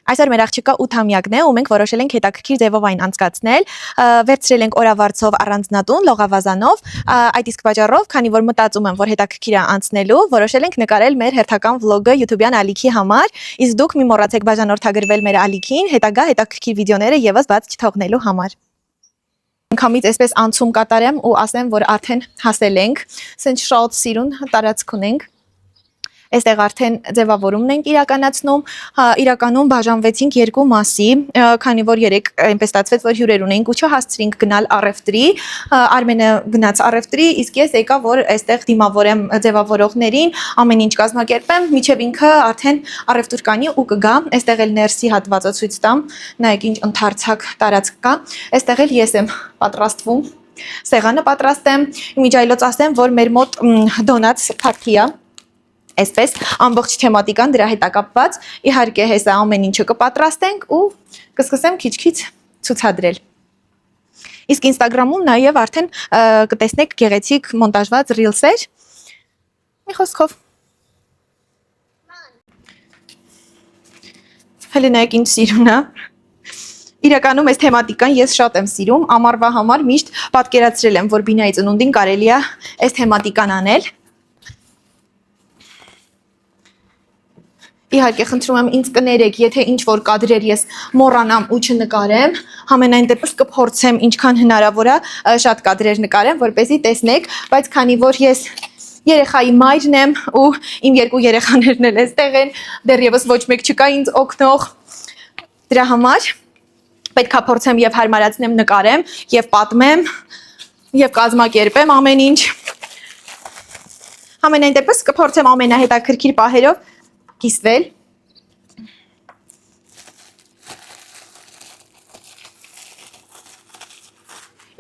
Այսօր մեր աղջիկը 8-ամյակն է ու մենք որոշել ենք հետաքրքիր ձևով այն անցկացնել, վերցրել ենք օրավարձով առանձնատուն լողավազանով, այդ իսկ պատճառով, քանի որ մտածում եմ, որ հետաքրքիր է անցնելու, որոշել ենք նկարել մեր հերթական վլոգը YouTube-յան ալիքի համար, իսկ դուք մի մոռացեք բաժանորդագրվել մեր ալիքին, հետագա հետաքրքիր վիդեոները եւս բաց չթողնելու համար։ Անգամից այսպես անցում կատարեմ ու ասեմ, որ արդեն հասել ենք, սենց շատ սիրուն տարածք ունենք։ Այստեղ արդեն ձևավորումն ենք իրականացնում, իրականում բաժանվեցինք երկու մասի, քանի որ երեք այնպես ստացվեց, որ հյուրեր ունենք ու չհասցրինք գնալ առևտրի, Արմենը գնաց առևտրի, իսկ ես եկա, որ այստեղ դիմավորեմ ձևավորողներին, ամեն ինչ կազմակերպեմ, միջև ինքը արդեն առևտուր կանի ու կգա, այստեղ էլ ներսի հատվածը ցույց տամ, նայեք ինչ ընդարձակ տարածք կա, այստեղ էլ ես եմ պատրաստվում, սեղանը պատրաստեմ, միջայլոց ասեմ, որ մեր մոտ դոնաց փարթի է։ Այսպես ամբողջ թեմատիկան դրա հետ կապված, իհարկե հեսա ամեն ինչը կպատրաստենք ու կսկսեմ քիչ-քիչ ցուցադրել։ Իսկ Instagram-ում նաև արդեն կտեսնեք գեղեցիկ մոնտաժված ռիլսեր։ Մի խոսքով։ Հələ նայեք ինչ սիրուն է։ Իրականում այս թեմատիկան ես շատ եմ սիրում, ամառվա համար միշտ պատկերացրել եմ, որ Բինայի ծնունդին կարելի է այս թեմատիկան անել։ Իհարկե խնդրում եմ ինձ կներեք, եթե ինչ-որ կադրեր ես մոռանամ ու չնկարեմ, համենայն դեպս կփորձեմ ինչքան հնարավոր է շատ կադրեր նկարեմ, որպեսզի տեսնեք, բայց քանի որ ես երեխայի մայրն եմ ու իմ երկու երեխաներն էլ այստեղ են, դեռևս ոչ մեկ չկա ինձ օգնող, դրա համար պետք է փորձեմ եւ հարմարացնեմ նկարեմ եւ պատմեմ եւ կազմակերպեմ ամեն ինչ։ Համենայն դեպս կփորձեմ ամենահետաքրքիր պահերով կիսվել։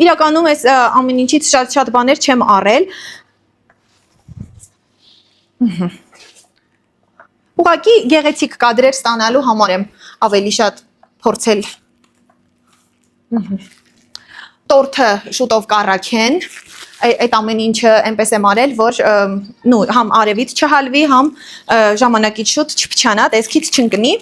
Իրականում ես ամեն ինչից շատ բաներ չեմ առել։ Ուղղակի գեղեցիկ կադրեր ստանալու համար եմ ավելի շատ փորձել։ Տորթը շուտով կառաքեն։ Այդ ամեն ինչը այնպես եմ արել, որ համ արևից չհալվի, համ ժամանակից շուտ չփչանա, տեսքից չընկնի։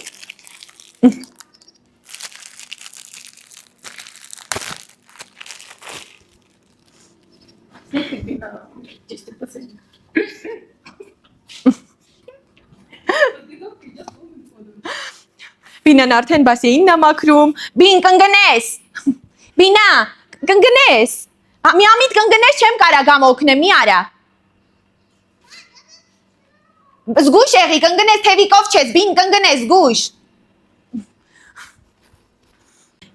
Բինան արդեն բասեինն է մաքրում։ Բին կընկնես։ Բինա, կընկնես։ Մի ամիտ կընկնես չեմ կարա գամ օգնեմ, մի արա։ Զգույշ եղի, կընկնես թևիկով չես, բին կընկնես, զգույշ։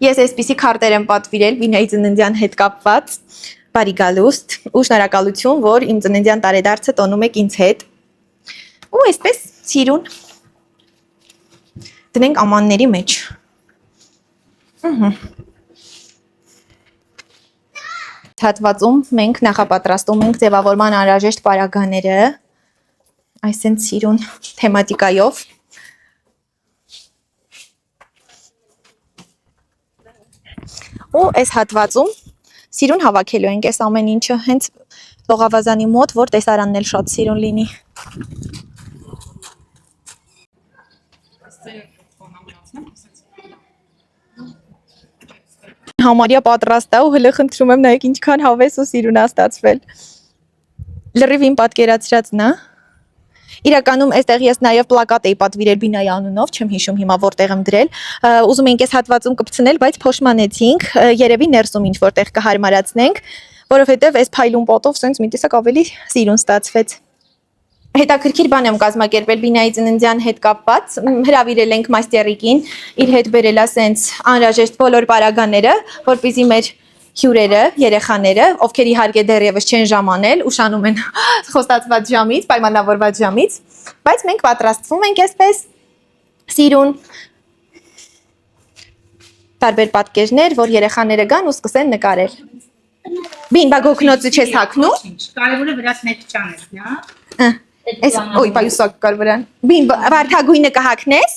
Ես այսպիսի քարտեր եմ պատվիրել Բինայի ծննդյան հետ կապված, բարի գալուստ ու շնորհակալություն, որ իմ ծննդյան տարեդարձը տոնում եք ինձ հետ։ Ու այսպես սիրուն դնենք ամանների մեջ։ Հատվածում մենք նախապատրաստում ենք ձևավորման անհրաժեշտ պարագաները, այսինքն սիրուն թեմատիկայով։ Ու այս հատվածում սիրուն հավաքելու ենք այս ամեն ինչը, հենց լողավազանի մոտ, որ տեսարանն էլ շատ սիրուն լինի։ Համարյա պատրաստ է ու հələ խնդրում եմ նայեք ինչքան հավես ու սիրուն է ստացվել։ Լրիվ իմ պատկերացրածն է։ Իրականում այստեղ ես նաև պլակատ էի պատվիրել Բինայի անունով, չեմ հիշում հիմա որտեղ եմ դրել։ Ուզում էինք այս հատվածում կպցնել, բայց փոշմանեցինք, երևի ներսում ինչ որտեղ կհարմարացնենք, որովհետև այս փայլուն պատով սենց մի տեսակ ավելի սիրուն ստացվեց։ Հետաքրքիր բան եմ կազմակերպել Բինայի ծննդյան հետ կապված, հրավիրել ենք մաստերիկին, իր հետ բերել է սենց անհրաժեշտ բոլոր պարագաները, որպեսզի մեր հյուրերը, երեխաները, ովքեր իհարկե դեռևս չեն ժամանել, ուշանում են խոստացված ժամից, պայմանավորված ժամից, բայց մենք պատրաստվում ենք այսպես սիրուն տարբեր պատկերներ, որ երեխաները գան ու սկսեն նկարել։ Բին, բա գոքնոցը չես հագնում։ Կարևորը վրաց մեծ ճանես, հա։ Այս ոյ պայուսակ կար վրան։ Բին վարդագույնը կհագնես։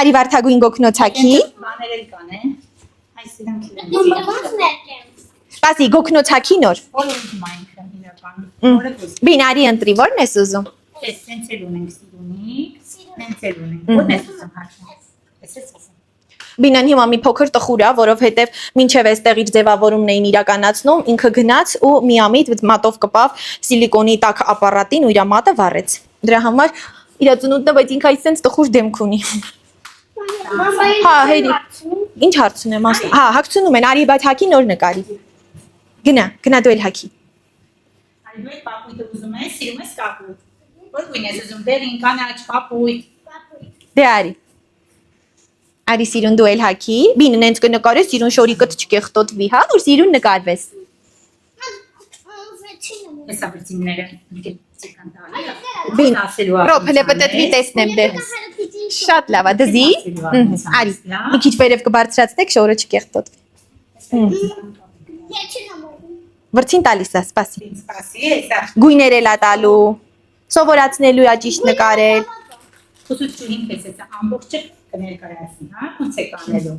Արի վարդագույն գոքնոց հագի։ Բաներ էլ կան, է։ Այս իրանք։ Սպասի գոքնոց հագի նոր։ Որը ուզում այնքան իրականում։ Բին արի ընտրի, որն ես ուզում։ Այս սենց էլ ունենք սիրունիկ, սենց էլ ունենք։ Որն ես ուզում հագնես։ Բինան հիմա մի փոքր տխուր է, որովհետև մինչև այստեղ իր ձևավորումն էին իրականացնում, ինքը գնաց ու միամիտ մատով կպավ սիլիկոնի տաք ապարատին ու իր մատը վառեց։ Դրա համար իր ծնունդն է, բայց ինքը այսպես տխուր դեմք ունի։ Հա, հերի։ Ինչ հարց ունեմ, ասա։ Հա, հագցնում են, արի, բայց հագի նոր նկարի։ Գնա դու էլ հագի։ Արի դու այդ պապույտը ուզում ես, սիրում ես կապույտ։ Որ գույն ես ուզում, դեր ինքան աչ պապույտ։ Դե արի։ Արի սիրուն դու էլ հագի։ Բին նենց կնկարես, սիրուն շորիկդ չկեղտոտվի, հա, որ սիրուն նկարվես։ Հեսա վրցինները դիքան տալի։ Բին, ռոբ, հլը պտտվի տեսնեմ դե։ Շատ լավ է, դզի։ Արի, մի քիչ վերև կբարձրացնեք, շորը չկեղտոտվի։ Վրցին տալիս է, սպասի։ Սպասի, հեսա։ Գույներ էլ ա տալու, սովորացնելու է ճիշտ նկարել։ Ուսուցչուհին քեսեցա ամբողջը կներկայացնի, հա, ոնց է կանելու։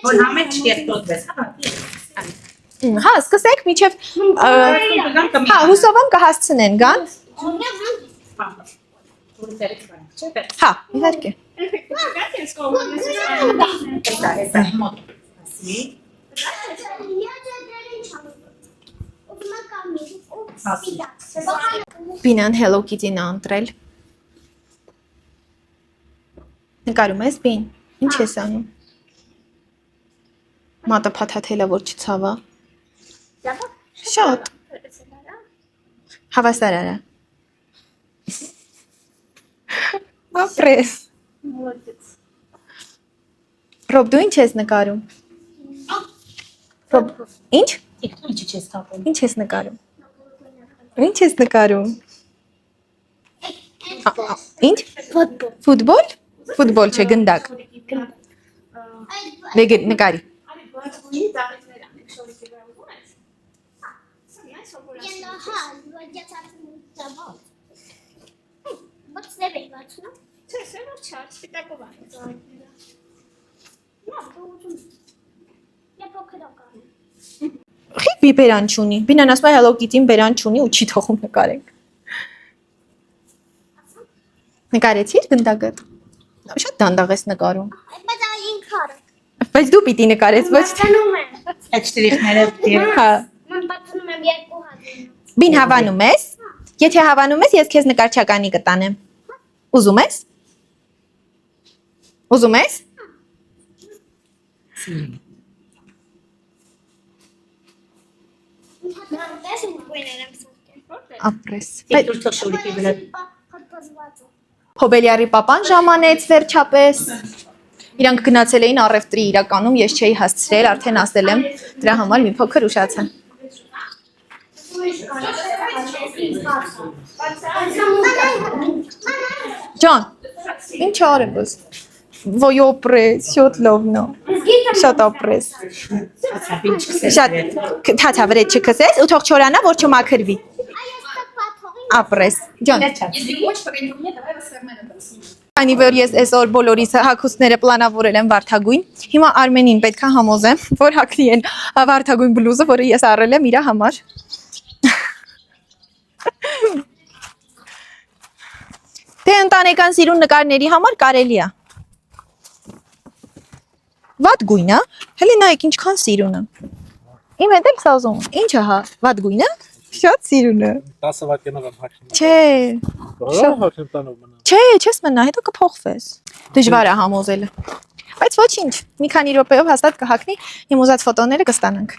Որ համը չկեղտոտվես, հա։ Հա, սկսեք միջև հա, հուսով եմ կհասցնեն, գան։ Հա, իհարկե։ Հեսա, մոտ։ Ասի։ Բինան Hello Kitty-ն է ընտրել։ Նկարում ես, Բին, ինչ ես անում։ Մատը փաթաթել է, որ չցավա։ Շատ։ Հավասար արա։ Ապրես։ Ռոբ, դու ինչ ես նկարում։ Ռոբ, ինչ։ Ինչ չես կապում։ Ինչ ես նկարում։ Ինչ ես նկարում։ Ինչ։ Ֆուտբոլ։ Ֆուտբոլ չէ, գնդակ։ Նկարի։ Խիպի բերան չունի։ Բինան ասում է Hello Kitty-ին բերան չունի ու չի թողում նկարենք։ Նկարեցի՞ր գնդակը։ Շատ դանդաղ ես նկարում։ Բայց դու պիտի նկարես, ոչ թե։ Այդ շտրիխները դեր։ Հա։ Բին հավանում ես։ Եթե հավանում ես, ես քեզ նկարչականի կտանեմ։ Ուզում ես։ Ուզում ես։ Ապրես։ Դու շորիկի վրա։ Հոբելյարի պապան ժամանեց վերջապես։ Իրանք գնացել էին առևտրի իրականում, ես չէի հասցրել, արդեն ասել եմ, դրա համար մի փոքր ուշացա։ Ջան, ինչ արեմ ես։ Ոյ օպրես, շատ լավնա։ Շատ ապրես։ Շատ թաթա վրեջ չքսես, ու թող չորանա, որ չմաքրվի։ Ապրես։ Ջան։ Անի որ ես այսօր բոլորիս հագուստները պլանավորել եմ վարդագույն։ Հիմա Արմենին պետք է համոզեմ, որ հագնի են վարդագույն բլուզը, որը ես առել եմ իր համար։ Դե ընտանեկան սիրուն նկարների համար կարելի է։ Վատ գույն է, հələ նայեք ինչքան սիրուն է։ Իմ հետ էլ սազում։ Ինչը հա, վատ գույն է։ Շատ սիրուն է։ 10 վայրկյանով եմ հագնում։ Չէ։ Շատ հագնում տանով մնա։ Չէ, չես մնա, հետո կփոխվես։ Դժվար է համոզելը։ Բայց ոչինչ, մի քանի րոպեով հաստատ կհագնի, իմ ուզած ֆոտոները կստանանք։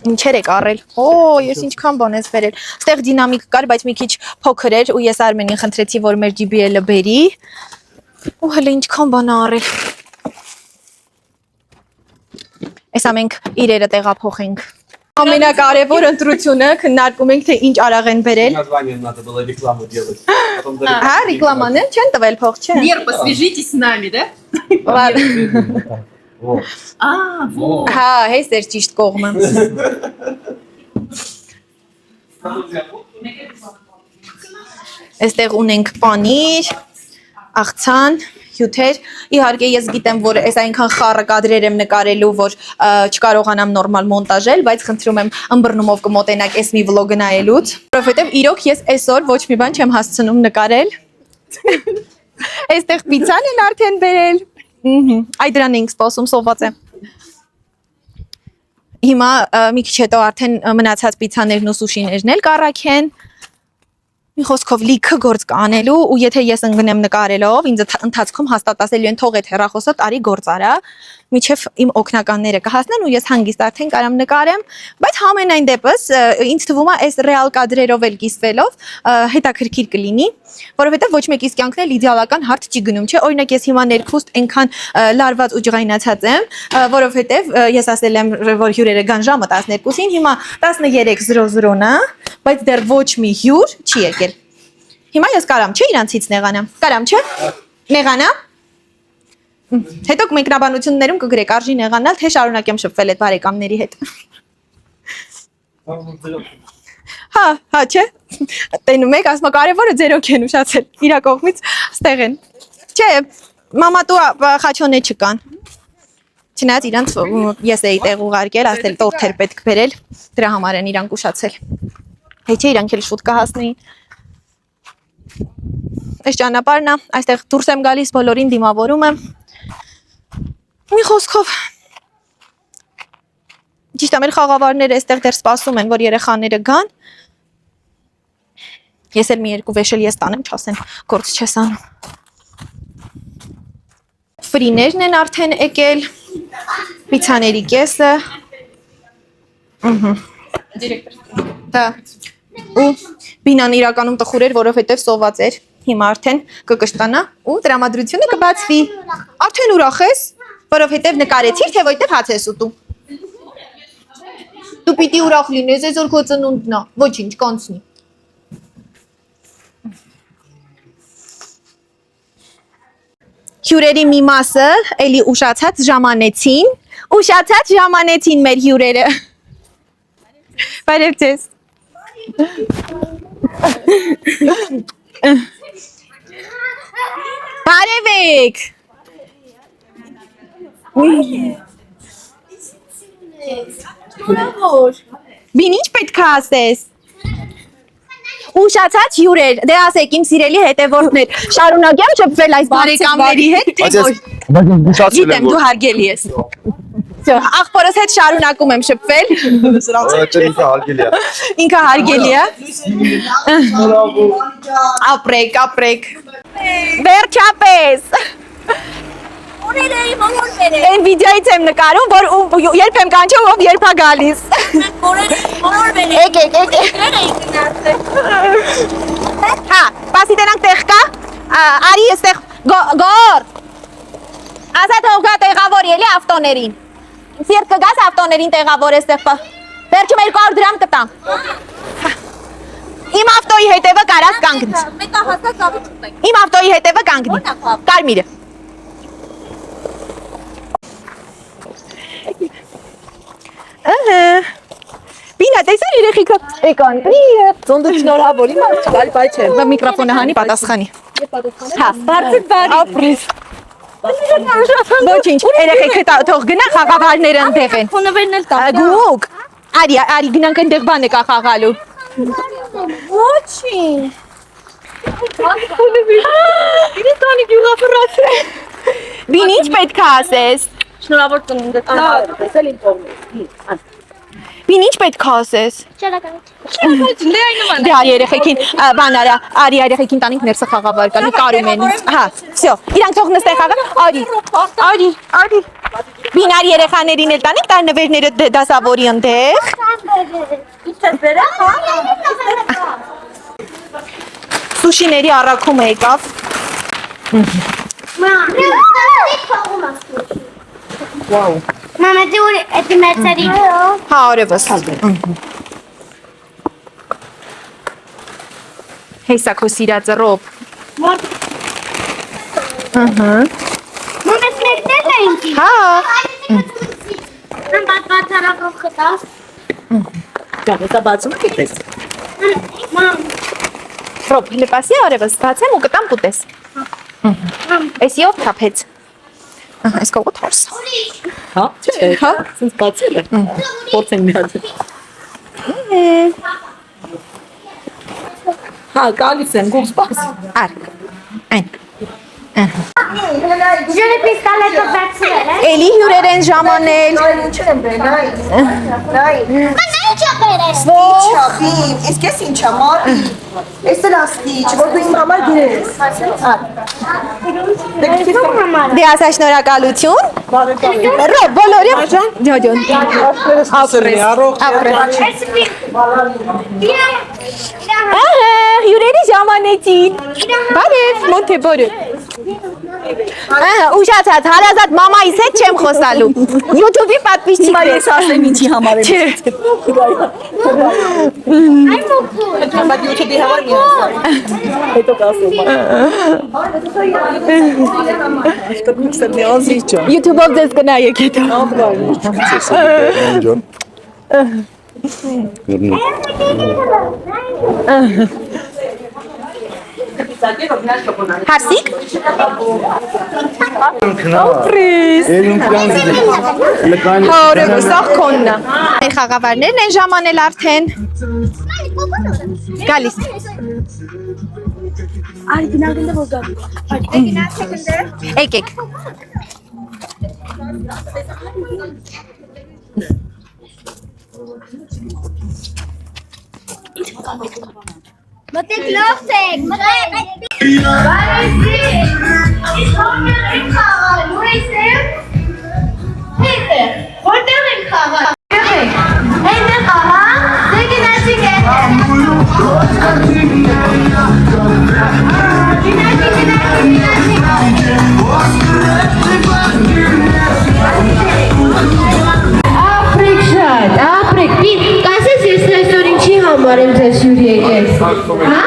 Ինչեր եք առել։ Օ, ես ինչքան բան ես վերել։ Ստեղ դինամիկ կար, բայց մի քիչ փոքր էր ու ես Արմենին խնդրեցի, որ մեր JBL-ը բերի։ Ու հələ ինչքան բան առել։ Այս ամենք իրերը տեղափոխենք։ Ամենակարևոր ընտրությունը քննարկում ենք, թե ինչ արաղ են բերել։ Название надо было рекламу делать. Потом дали. Հա, ռեկլաման են, չեն տվել փող, չէ։ Вер, посвяжитесь с нами, да? Вот. Вот. Հա, հես էր ճիշտ կողմը։ Այստեղ ունենք պանիր, աղցան, հյութեր։ Իհարկե ես գիտեմ, որ այս այնքան խառը կադրեր եմ նկարելու, որ չկարողանամ նորմալ մոնտաժել, բայց խնդրում եմ ըմբռնումով կմոտենաք այս մի վլոգը նայելուց, որովհետև իրոք ես այսօր ոչ մի բան չեմ հասցնում նկարել։ Այստեղ պիցան են արդեն բերել։ Այ դրան էինք սպասում, սոված է։ Հիմա մի քիչ հետո արդեն մնացած պիցաներն ու սուշիներն էլ կառաքեն։ Մի խոսքով լիքը գործ կանելու ու եթե ես ընկնեմ նկարելով, ինձ ընթացքում հաստատ ասելու են թող այդ հեռախոսը տարի գործ արա, միջև իմ օգնականները կհասնեն ու ես հանգիստ արդեն կարամ նկարեմ, բայց համենայն դեպս ինձ թվում է այս ռեալ կադրերով էլ կիսվելով հետաքրքիր կլինի, որովհետև ոչ մեկիս կյանքն էլ իդեալական հարթ չի գնում, չէ՞, օրինակ ես հիմա ներքուստ այնքան լարված ու ջղայնացած եմ, որովհետև ես ասել եմ, որ հյուրերը գան ժամը 12-ին, հիմա 13:00-ն է, բայց դեռ ոչ մի հյուր չի եկել։ Հիմա ես կարամ, չէ՞ իրանցից նեղանամ։ Կարամ, չէ՞։ Նեղանամ։ Հետո մեկնաբանություններում կգրեք արժի նեղանալ, թե շարունակեմ շփվել այդ բարեկամների հետ։ Հա, չէ։ Տենում եք, ասում կարևորը ձերոք են ուշացել։ Իրա կողմից ստեղ են։ Չէ, մամատու խաչոնե չկան։ Չնայած իրանց ես էի տեղ ուղարկել, ասել տորթ էր պետք բերել, դրա համար են իրանք ուշացել։ Հեչ չէ իրանք էլ շուտ կհասնեին։ Այս ճանապարհն է, այստեղ դուրս եմ գալիս, բոլորին դիմավորում եմ։ Մի խոսքով ճիշտ է, մեր խաղավարները այստեղ դեռ սպասում են, որ երեխաները գան։ Ես էլ մի երկու վեշել ես տանեմ, չասեն, գործ չես անում։ Ֆրիներն են արդեն եկել, պիցաների կեսը։ Դա ու բինան իրականում տխուր էր, որովհետև սոված էր։ Հիմա արդեն կկշտանա ու տրամադրությունը կբացվի։ Արդեն ուրախ ես, որովհետև նկարեցիր, թե որտեղ հաց ես ուտում։ Դու պիտի ուրախ լինես, այսօր քո ծնունդն է, ոչինչ, կանցնի։ Հյուրերի մի մասը էլի ուշացած ժամանեցին մեր հյուրերը։ Բարև ձեզ։ Բարևեք։ Բին ինչ պետք է ասես։ Ուշացած հյուրեր, դե ասեք իմ սիրելի հետևորդներ, շարունակեմ շփվել այս բարեկամների հետ, թե ոչ։ Գիտեմ, դու հարգելի ես։ Աղբորս հետ շարունակում եմ շփվել։ Ինքը հարգելի է։ Ապրեք։ Վերջապես։ Այն վիդեոից եմ նկարում, որ երբ եմ կանչում, ով երբ է գալիս։ Եկեք։ Հա, պասի տենանք տեղ կա, արի եստեղ գոր, ասա թող գա տեղավոր ելի ավտոներին, սիրտ կգաս ավտոներին տեղավոր եստեղ պա, վերջում 200 դրամ կտամ, իմ ավտոյի հետևը կարաս կանգնի, իմ ավտոյի հետևը կանգնի, կարմիրը, Բինա, տեսար երեխիքը եկան, պրիետ, Ծոնդը շնորհավոր, իմ արդ բայ չէ։ միկրոֆոնը հանի պատասխանի։ Հա, Բարձր բարի։ ապրիս։ Ոչինչ, երեխիքը թող գնա խաղավարները ընդեղ են։ Ֆոնովերն էլ տա։ Գուկ, արի գնանք ընդեղ բան եկա խաղալու։ Ոչինչ։ Իրեն տանի գյուղապրած է։ Բին ինչ պետք է ասես։ Շնորհավոր ծնունդը։ Տեսել իմ կողմից։ Բին ինչ պետք է ասես։ Շնորհակալ։ Դե արի երեխեքին բան արա, արի երեխեքին տանենք ներսը խաղավար կանի կարում են։ Հա, всё, իրանք թող նստեն խաղան։ Արի։ Բին արի երեխաներին էլ տանենք տար նվերները դասավորի ընդեղ։ Իչես բերա, հա։ Սուշիների առաքումը եկավ։ Вау. Мама, ты это мерцари. Հա, արևս։ Հեսա քո սիրածը ռոբ։ Мама, смертельно инти. Հա։ Нам батараков хата. Դա բացում եք այդպես։ Мам, Ռոբ, լեպասի արևս բացեմ ու կտամ կուտես։ Էսի ով թափեց։ Այս կողոտ հորս։ Հա, չէ, Հա։ Սենց բացել է։ Փորձենք մի հատ։ Հա, Հա, գալիս եմ, գուր սպաս։ Արկ։ Այն։ Ջուրի պիստոլետը բացրել է։ Էլի հյուրեր են ժամանել։ Մնա ի՞նչ է բերես։ Չափի, ես քեզ ինչա մամի։ Էս էլ ասնի, որ դու իմ համար գրես։ Դե ասա շնորհակալություն։ Ռո բոլորի ջոջոն։ Ասերնի առողջ։ Ահա, հյուրերի ժամանեցին։ Բարև, մոթե բարև։ Ահա, ուշացած, հարազատ մամայիս հետ չեմ խոսալու։ YouTube-ի պատվիչի։ Հիմա ես ասեմ ինչի համար եմ։ Այ մոքուր։ Բայց YouTube-ի համար մի ասեմ։ Հետո կասեմ։ Կդնուքսել ազիճա։ YouTube-ով ձեզ կնայեք հետո։ John. Հարսիկ։ Օպրիս։ Հորը գուսախ կոննա։ Մեր խաղավարներն են ժամանել արդեն։ Գալիս։ Այ գնալու որ գա։ Եկեք։ Մտեք լոքսեք, մտեք։ Բարեսի։ Իսկ հորներ են խաղալ, ուր էստեղ։ Հետեղ, որտեղ են խաղալ։ Հետեղ խաղալ, դե գնացիք Ապրեք շատ, ապրեք, կասես ես այսօր ինչի համար եմ ձեզ հյուր եկել, հա?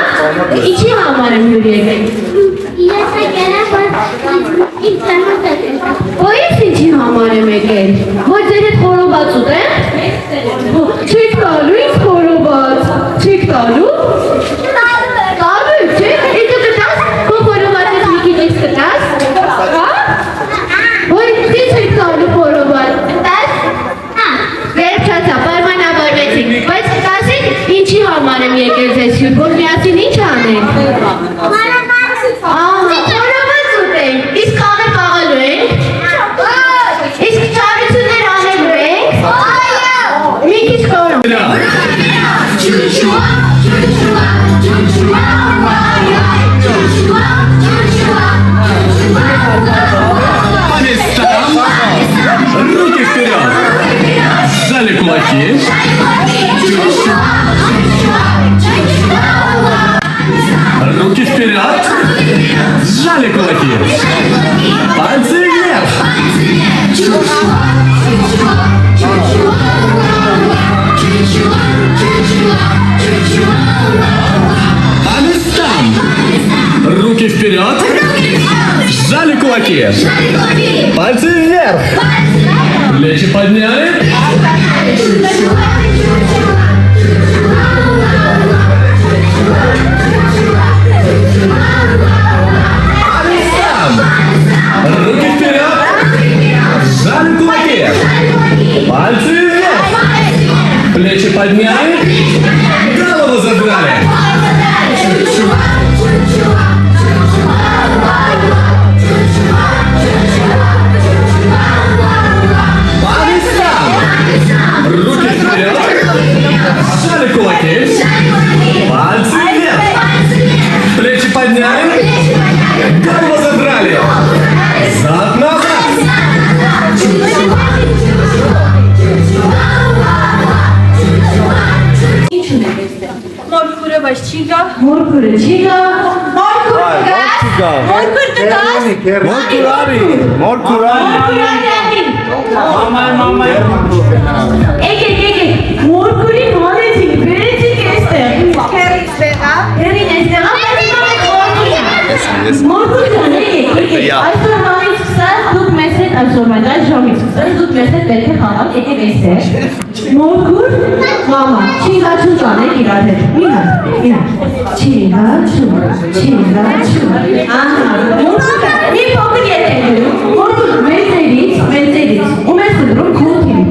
Ինչի համար եմ հյուր եկել? Ես եկել եմ, որ իմ ծանոթ եկել։ Ո ես ինչի համար եմ եկել, որ ձեր հետ խորոված ուտեմ? Չեք տալու ինձ խորոված, չեք տալու? Տալու եք, չէ? Իսկ դու կտաս, քո խորովածից մի քիչ ինձ կտաս, հա? Որ դե չեք տալու խորոված, կտաս? Վերջացա, պայմանավորվեցինք, բայց կասեք ինչի համար եմ եկել ձեզ հյուր, որ միասին ինչ անենք? Խորոված ուտենք, իսկ խաղը խաղալու ենք? Իսկ չարություններ անելու ենք? Մի քիչ խորոված։ Руки вперед! Сжали кулаки. Руки вперед! Сжали кулаки. Пальцы вверх! По местам! Руки вперед! Сжали кулаки. Пальцы вверх! Плечи подняли. По местам! Руки вперед! Сжали кулаки. Пальцы вверх! Плечи подняли. Голову задрали. По местам! Руки вперед! Сжали кулаки. Пальцы вверх! Плечи подняли. Голову задрали. Зад-назад. Մորքուրը բայց չի գա, մորքուրը չի գա, մորքուրը գա, մորքուր կգաս, Morkurari. եկեք, մորքուրին հանեցիք, բերեցիք էստեղ, հերին էստեղ, մորքուր կան, եկեք, այսօր նորից սկսած, դուք մեզ հետ այսօր այդ ժամից սկսած, դուք մեզ հետ պետք է խաղալ, եկեք էստեղ, մորքուր, մամա, չինգաչուն կանեք իրար հետ, չինգաչուն, ահա, մորքուր, մի փոքր ետելու, մորքուր, մեծերից, ու մեզ կդրում քոթին,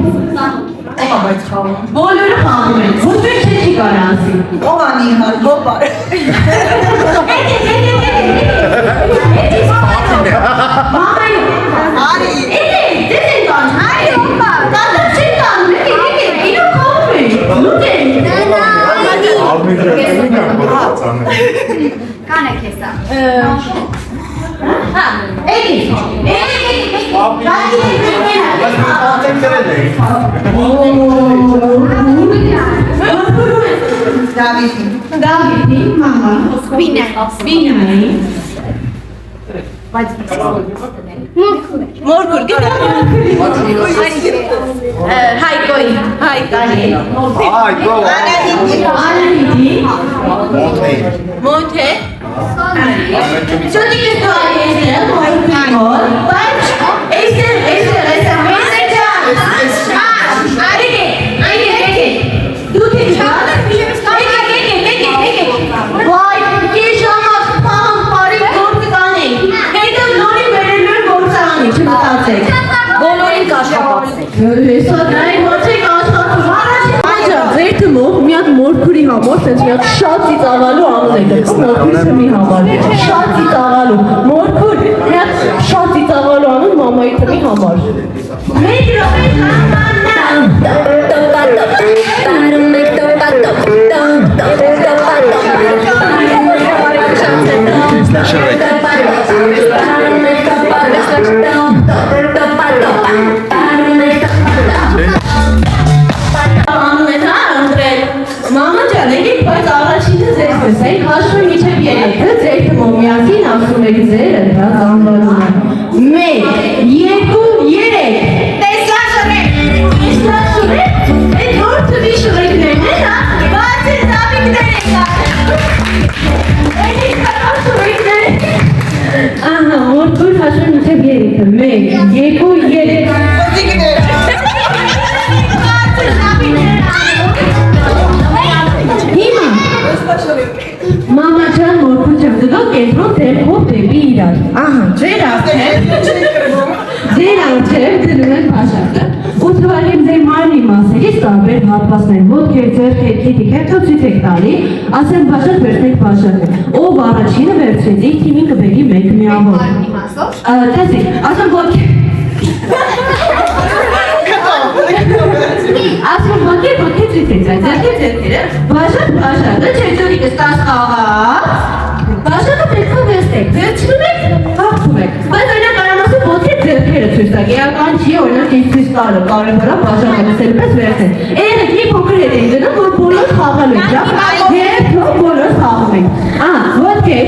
բոլորը խաղում են, ոչինչ չի կարա ասի, Ով անի հար, գոպար։ եկեք, Քան է քեսա։ Հա, եկեք։ Դավիթի մամա Բինայի Մորքուր Հայկոյի Հայկանի Անահիտի Մոնթե Չոտի կստո այստեղ մորքուր բայց այստեղ դու թե Vay, geç ama tamam parayı korkutanı. Heydem nori verilmir korkutanı. Çıkıtatek. Բոլորին կաշխատացեք։ Հեսատայի մոչեք աշխատում։ Աճա, ձեր թմով մի հատ մորքուրի համար, սենց մի հատ շատ ծիծաղալու անուն եք դրքում մորքուրի թմի համար։ Շատ ծիծաղալու։ Մորքուր, մի հատ շատ ծիծաղալու անուն մամայի թմի համար։ Մեկ րոպե Մամա ջան, եկեք բայց առաջինը ձեզ տեսեք, հաշվում միջև երեքը, ձեր թմով միասին ասում եք ձերը, դա անվանումը։ 1, 2, 3 Տեսլան շուրեք։ Այդ որ թվի շուրեկներն են, հա, բացի զավիկներ եք Այդ կարան շուրեկներ Ահա, որ հաշվում միջև երեքը, 1, 2, 3 Մամա ջան, մորքուր ջղդգա կենտրոն թերքով դեպի իրար։ Ահա, ձեր արդև դնում են փաշակը, ու թվարկեմ ձեր մարմնի մասերից տարբեր հատվածներ, ոտքեր, ձեռքեր, քիթիկ, հետո ցույց եք տալի, ասեմ փաշակ վերցնեք փաշակը։ Ով առաջինը վերցրեցի, թիմին կբերի մեկ միավոր։ Մարմնի մասով։ Տեսեք, ասեմ ոտքեր։ Ասում ոտքեր ցույց եք տալի, ձեռքերը, փաշակը, չեջորի կստաս խաղա։ Փաշակը պետք է վերցնեք, վերցնում եք, հաղթում եք։ Բայց այնա կարամ ասում ոտքեր ձեռքերը ցույց տակ, էական չի օրինակ ինձ ցույց տալը, կարևորա փաշակը լսել պես վերցնել։ Երեք մի փոքր հետ են գնում, որ բոլոր խաղալու եք, երբ բոլոր խաղում եք։ Ոտքեր,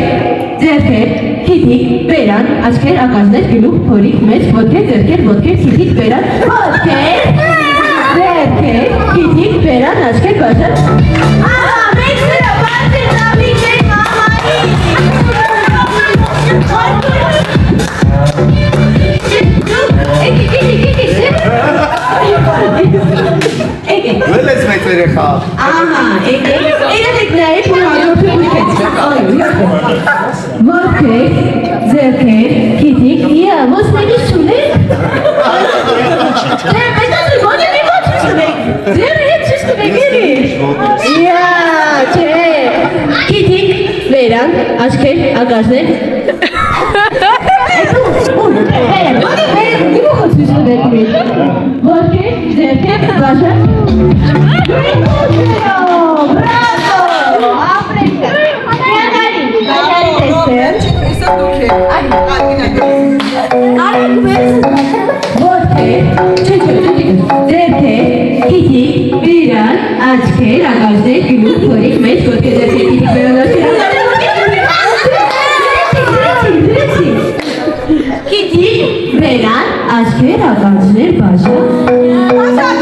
ձեռքեր, քիթիկ, բերան, աչքեր, ակազներ, գլուխ, փորիկ, մեծ, ոտքեր, ձեռքեր, քիթիկ, բերան, ոտքեր, ձեռքեր, քիթիկ, բերան, աչքեր, բաժան։ Ահա, մեկ սրա բացի զավիկներ մամայի։ Վել ես մեծ երեխա։ Ահա, եկեք նայեք, որ հաջորդը ույք է չեք, ոտքեր, ձեռքեր, քիթիկ, ոնց մենից չունեք։ Ձերը հետ չիշ տվեք երիշ։ Չէ, քիթիկ, վերան, աչքեր, ակազներ։ Ոտքեր, ձեռքեր, բաժան։ Բրավո, ապրեքը։ Միանարի, բաժարի տեսել։ Ոտքեր, ձեռքեր, քիթիկ, բերան, աչքեր, ակազներ, գլուխ, փորիկ, մեծ, ոտքեր, ձեռքեր, քիթիկ, բերան, Քիթիկ, բերան, աչքեր, ակազներ, բաժան։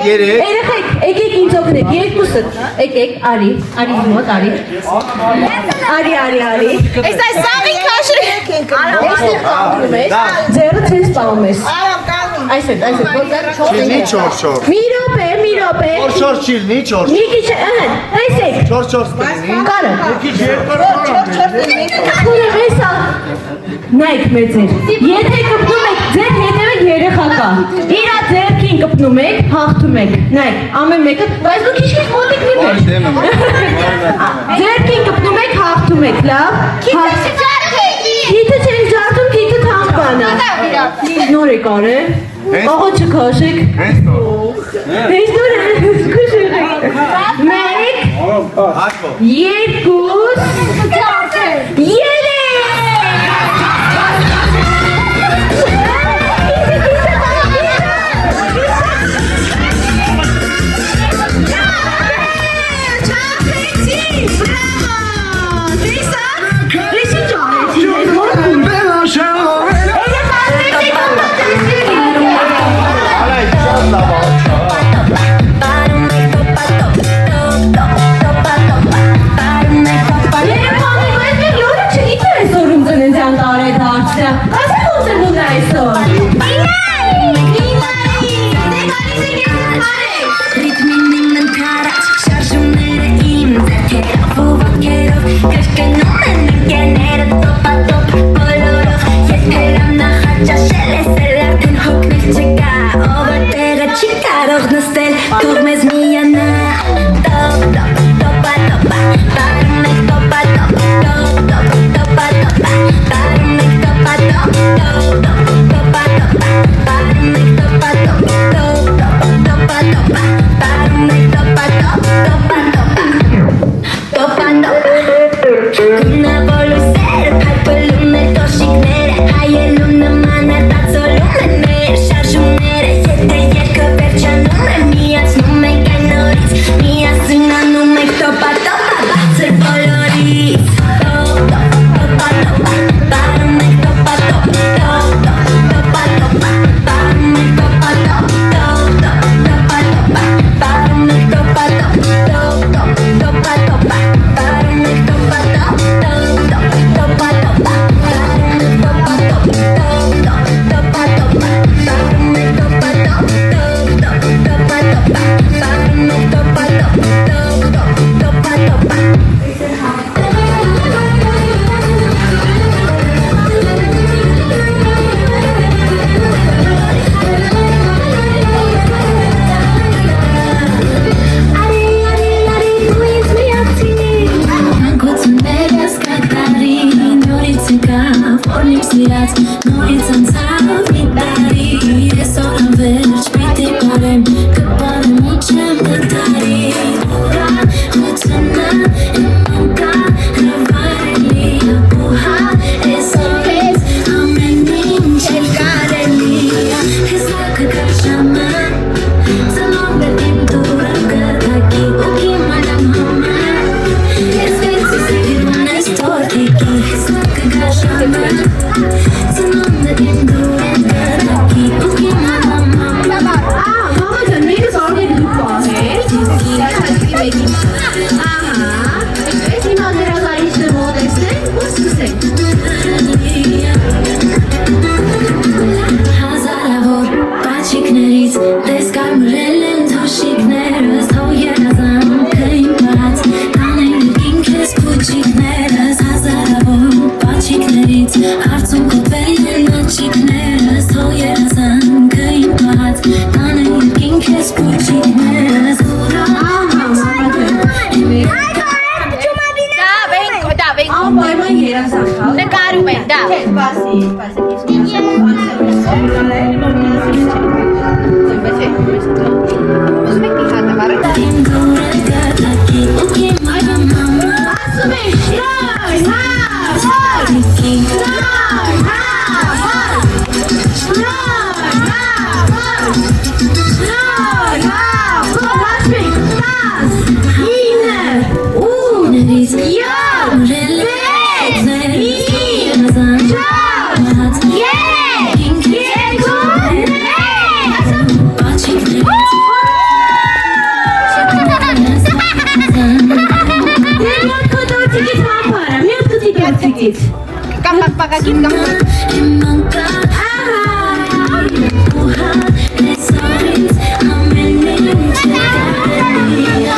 Երեխեք, եկեք ինձ օգնեք, երկուսդ, եկեք, արի մոտ, արի, այս սաղին կաշր, այստեղ կանգնում ես, ձերը ցես պահում ես, այսետ, Չիլնի չոր մի րոպե, Չոր չիլնի չոր մի քիչ, այսեք, Չոր կլինի կարը, Քիչ երկար նայք մեծեր, եթե կպտում եք ձեր հետևեք երեխա կա, իրա ձերքի Ձերքին կպնում եք, հաղթում եք։ Նայեք, ամեն մեկը, բայց դուք քիչ-քիչ մոտիկ մի Ոչ դեմ եմ։ Ձերքին կպնում եք, հաղթում եք, լավ։ Քիթը չեն ջարդում, քիթը թանկ բան է։ Նոր եք արել։ Աղա չքաշեք։ Հենց նոր։ Հենց նոր է, քաշեք։ Մեկ, Հակո։ երկուս, երեք։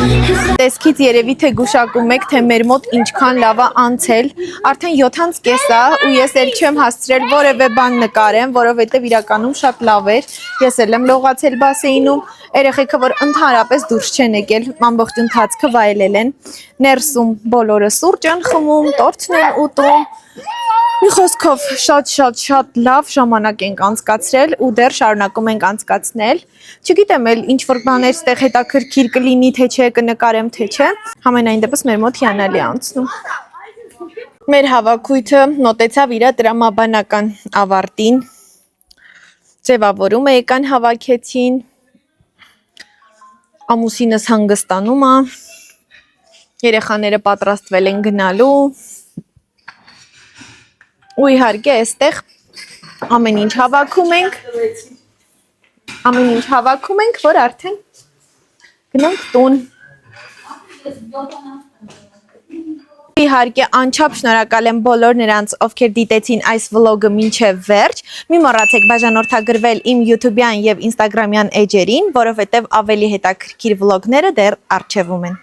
Aha. Տեսքից երևի թե գուշակում եք, թե մեր մոտ ինչքան լավ է անցել, արդեն 7:30 է ու ես էլ չեմ հասցրել որևէ բան նկարեմ, որովհետև իրականում շատ լավ էր, ես էլ եմ լողացել բասեինում, երեխեքը որ ընդհանրապես դուրս չեն եկել, ամբողջ ընթացքը վայելել են, ներսում բոլորը սուրճ են խմում, տորթն են ուտում, մի խոսքով շատ լավ ժամանակ ենք անցկացրել ու դեռ շարունակում ենք անցկացնել, չգիտեմ էլ ինչ որ բաներ ստեղ հետաքրքիր կլինի թե չէ, կնկարեմ թե չէ, համենայն դեպս մեր մոտ հիանալի է անցնում։ Մեր հավաքույթը մոտեցավ իր տրամաբանական ավարտին, ձևավորումը եկան հավաքեցին, ամուսինս հանգստանում է, երեխաները պատրաստվել են գնալու, ու իհարկե այստեղ ամեն ինչ հավաքում ենք, որ արդեն գնանք տուն։ Իհարկե անչափ շնորհակալ եմ բոլոր նրանց, ովքեր դիտեցին այս վլոգը մինչև վերջ։ Մի մոռացեք բաժանորդագրվել իմ YouTube-յան եւ Instagram-յան էջերին, որովհետեւ ավելի հետաքրքիր վլոգները դեռ առջևում են։